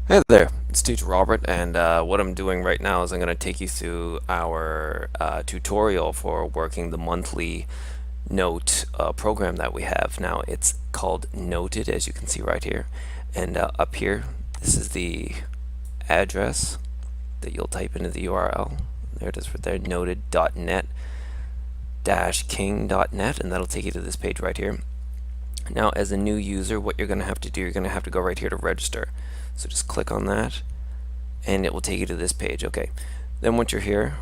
Hey there, it's Teacher Robert, and what I'm doing right now is I'm going to take you through our tutorial for working the monthly note program that we have. Now, it's called Noted, as you can see right here, and up here, this is the address that you'll type into the URL. There it is right there, noted.net-king.net, and that'll take you to this page right here. Now, as a new user, what you're going to have to do, you're going to have to go right here to register. So just click on that and it will take you to this page. Okay, then once you're here,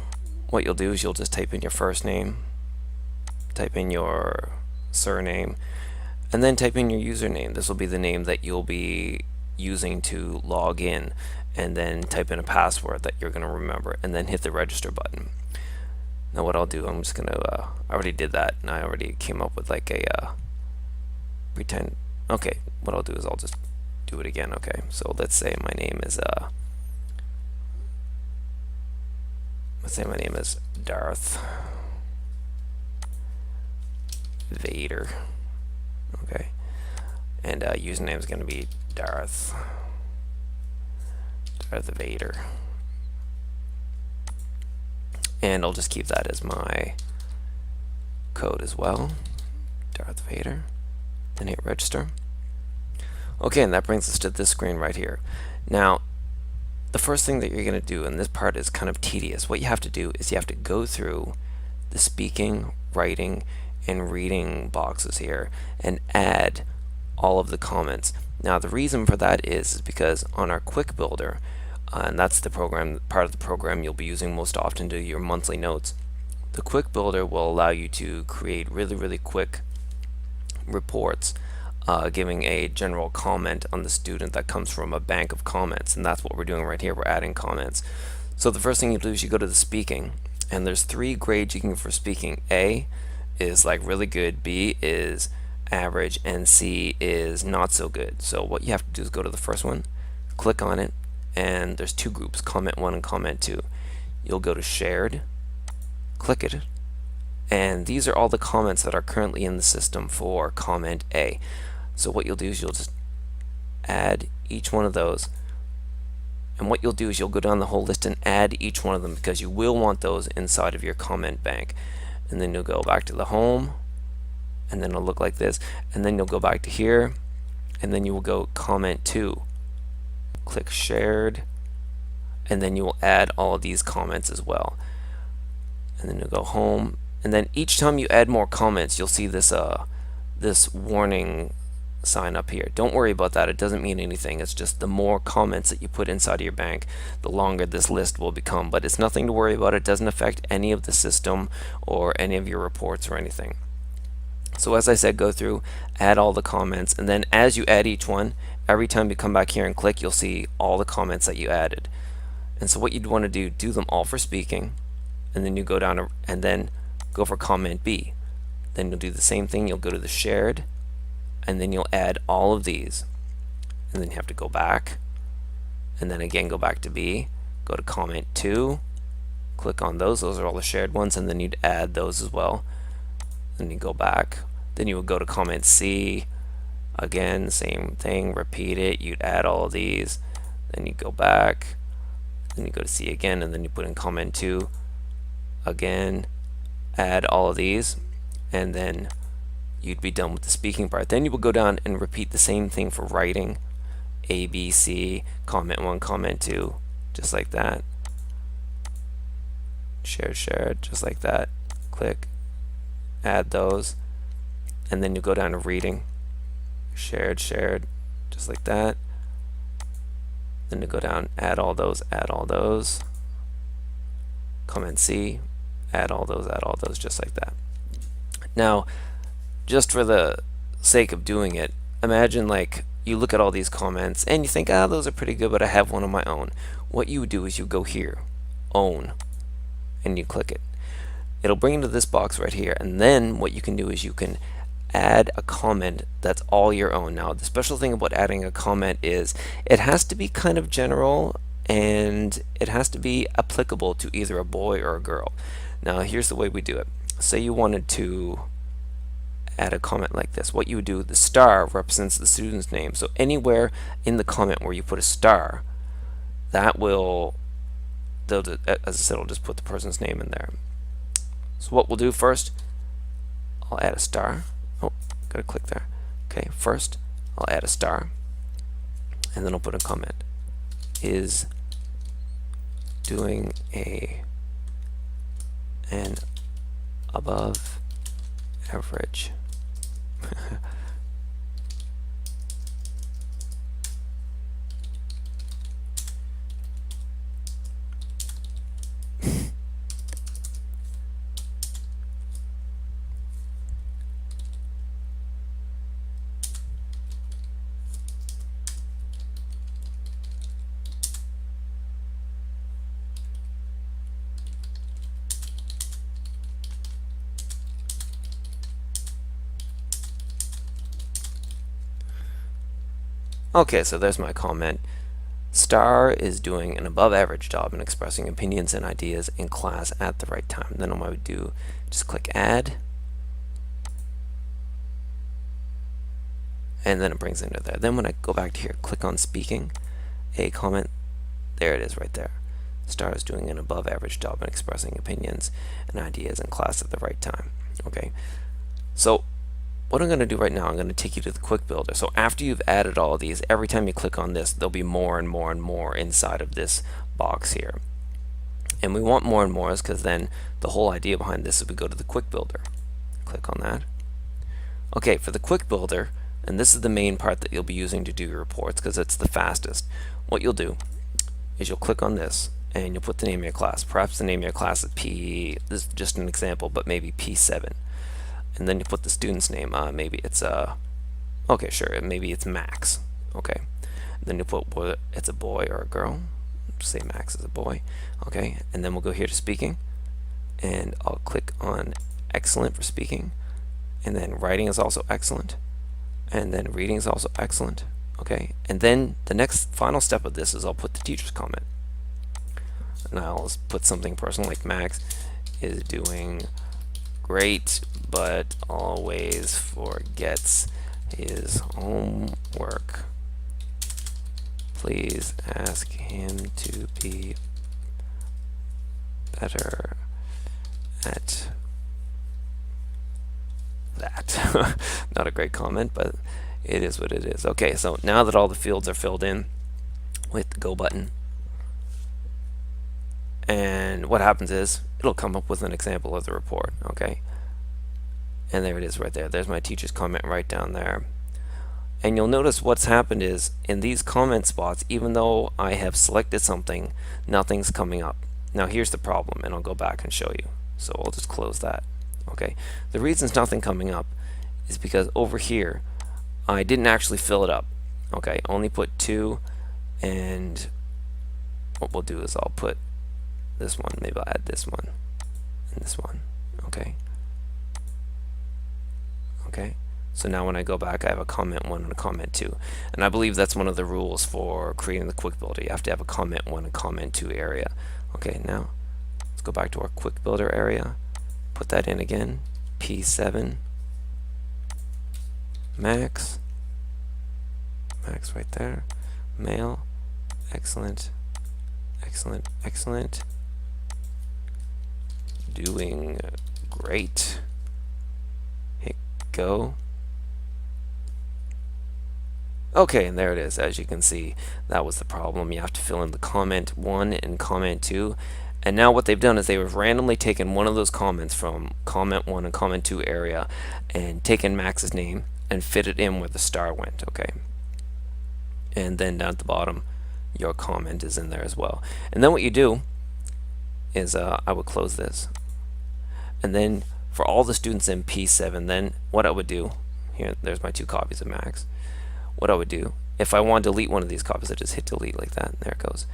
what you'll do is you'll just type in your first name, type in your surname, and then type in your username. This will be the name that you'll be using to log in, and then type in a password that you're going to remember, and then hit the register button. Now what I'll do, I'm just going to, I already did that, and I already came up with like a pretend. Okay, what I'll do is I'll just do it again. Okay, so let's say my name is Darth Vader. Okay, and username is going to be Darth Vader, and I'll just keep that as my code as well, Darth Vader. Then hit register. Okay, and that brings us to this screen right here. Now, the first thing that you're going to do, and this part is kind of tedious, what you have to do is you have to go through the speaking, writing, and reading boxes here and add all of the comments. Now, the reason for that is because on our Quick Builder, and that's the program, part of the program you'll be using most often to do your monthly notes, the Quick Builder will allow you to create really quick reports, giving a general comment on the student that comes from a bank of comments, and that's what we're doing right here. We're adding comments. So the first thing you do is you go to the speaking, and there's 3 grades you can get for speaking. A is like really good, B is average, and C is not so good. So what you have to do is go to the first one, click on it, and there's 2 groups, comment 1 and comment 2. You'll go to shared, click it, and these are all the comments that are currently in the system for comment A. So what you'll do is you'll just add each one of those, and what you'll do is you'll go down the whole list and add each one of them, because you will want those inside of your comment bank. And then you'll go back to the home, and then it'll look like this, and then you'll go back to here, and then you will go comment 2, click shared, and then you will add all of these comments as well. And then you'll go home, and then each time you add more comments, you'll see this this warning sign up here. Don't worry about that, it doesn't mean anything. It's just the more comments that you put inside of your bank, the longer this list will become, but it's nothing to worry about. It doesn't affect any of the system or any of your reports or anything. So as I said, go through, add all the comments, and then as you add each one, every time you come back here and click, you'll see all the comments that you added. And so what you'd want to do them all for speaking, and then you go down to, and then go for comment B. Then you'll do the same thing, you'll go to the shared, and then you'll add all of these, and then you have to go back, and then again go back to B, go to comment 2, click on those are all the shared ones, and then you'd add those as well. Then you go back, then you would go to comment C, again same thing, repeat it, you'd add all of these, then you go back, then you go to C again, and then you put in comment 2, again add all of these, and then you'd be done with the speaking part. Then you will go down and repeat the same thing for writing, A, B, C, comment 1, comment 2, just like that. Shared, just like that. Click, add those, and then you go down to reading, shared, just like that. Then you go down, add all those, comment C, add all those, just like that. Now, just for the sake of doing it, imagine like you look at all these comments and you think, ah, those are pretty good, but I have one of my own. What you would do is you go here, own, and you click it. It'll bring you to this box right here, and then what you can do is you can add a comment that's all your own. Now, the special thing about adding a comment is it has to be kind of general, and it has to be applicable to either a boy or a girl. Now, here's the way we do it. Say you wanted to add a comment like this. What you would do, the star represents the student's name, so anywhere in the comment where you put a star, that will, as I said, I'll just put the person's name in there. So what we'll do first, I'll add a star. Oh, gotta click there. Okay, first I'll add a star, and then I'll put a comment. Is doing an above average Okay, so there's my comment. Star is doing an above average job in expressing opinions and ideas in class at the right time. Then what I would do, just click add, and then it brings it into there. Then when I go back to here, click on speaking, a comment, there it is right there. Star is doing an above average job in expressing opinions and ideas in class at the right time. Okay, so what I'm going to do right now, I'm going to take you to the Quick Builder. So after you've added all of these, every time you click on this, there'll be more and more and more inside of this box here. And we want more and more because then the whole idea behind this is we go to the Quick Builder. Click on that. Okay, for the Quick Builder, and this is the main part that you'll be using to do your reports because it's the fastest. What you'll do is you'll click on this and you'll put the name of your class. Perhaps the name of your class is this is just an example, but maybe P7. And then you put the student's name. Maybe it's okay, sure. Maybe it's Max. Okay. And then you put whether it's a boy or a girl. Say Max is a boy. Okay. And then we'll go here to speaking, and I'll click on excellent for speaking, and then writing is also excellent, and then reading is also excellent. Okay. And then the next final step of this is I'll put the teacher's comment, and I'll put something personal like Max is doing great, but always forgets his homework. Please ask him to be better at that. Not a great comment, but it is what it is. Okay, so now that all the fields are filled in with the go button, and what happens is it'll come up with an example of the report. Okay, and there it is right there. There's my teacher's comment right down there. And you'll notice what's happened is in these comment spots, even though I have selected something, nothing's coming up. Now here's the problem, and I'll go back and show you. So I'll just close that. Okay, the reason it's nothing coming up is because over here I didn't actually fill it up. Okay, only put 2, and what we'll do is I'll put this one, maybe I'll add this one and this one. Okay. Okay. So now when I go back, I have a comment 1 and a comment 2. And I believe that's one of the rules for creating the Quick Builder. You have to have a comment 1 and comment 2 area. Okay, now let's go back to our Quick Builder area. Put that in again. P7. Max. Max right there. Male. Excellent. Excellent. Excellent. Doing great. Hit go. Okay, and there it is. As you can see, that was the problem. You have to fill in the comment 1 and comment 2. And now what they've done is they've randomly taken one of those comments from comment 1 and comment 2 area and taken Max's name and fit it in where the star went. Okay. And then down at the bottom, your comment is in there as well. And then what you do is I would close this. And then for all the students in P7, then what I would do, here, there's my 2 copies of Max. What I would do, if I want to delete one of these copies, I just hit delete like that, and there it goes.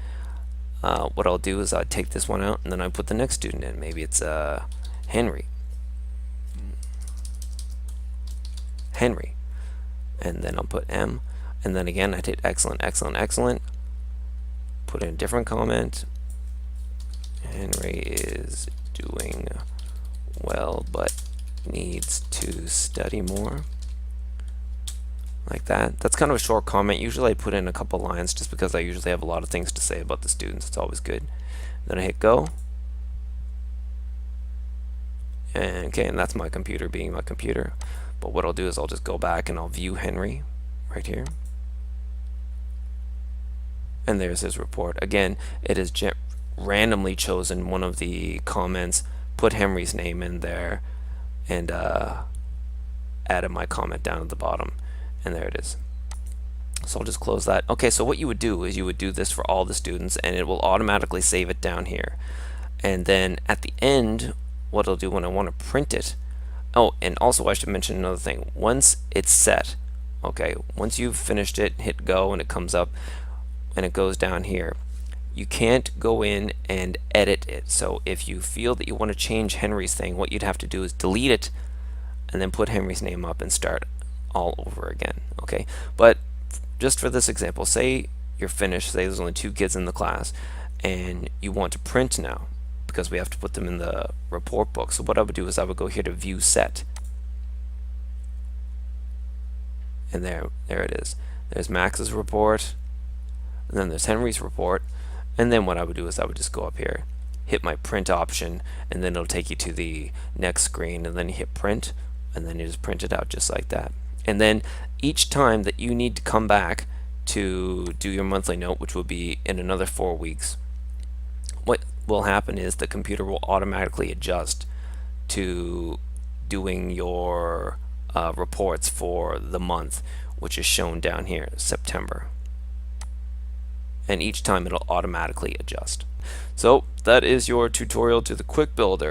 What I'll do is I'd take this one out, and then I put the next student in. Maybe it's Henry. Henry. And then I'll put M. And then again, I'd hit excellent, excellent, excellent. Put in a different comment. Henry is doing well, but needs to study more. like that. That's kind of a short comment. Usually I put in a couple lines just because I usually have a lot of things to say about the students. It's always good. Then I hit go. And okay, and that's my computer being my computer. But what I'll do is I'll just go back and I'll view Henry right here. And there's his report. Again, it is randomly chosen one of the comments, put Henry's name in there, and added my comment down at the bottom. And there it is. So I'll just close that. Okay, so what you would do is you would do this for all the students, and it will automatically save it down here. And then at the end, what I'll do when I want to print it, oh, and also I should mention another thing. Once it's set, okay, once you've finished it, hit go, and it comes up, and it goes down here. You can't go in and edit it. So if you feel that you want to change Henry's thing, what you'd have to do is delete it, and then put Henry's name up and start all over again. Okay, but just for this example, say you're finished, say there's only 2 kids in the class, and you want to print now, because we have to put them in the report book. So what I would do is I would go here to view set, and there it is. There's Max's report, and then there's Henry's report, and then what I would do is I would just go up here, hit my print option, and then it'll take you to the next screen, and then you hit print, and then you just print it out just like that. And then each time that you need to come back to do your monthly note, which will be in another 4 weeks, what will happen is the computer will automatically adjust to doing your reports for the month, which is shown down here, September. And each time it'll automatically adjust. So that is your tutorial to the Quick Builder.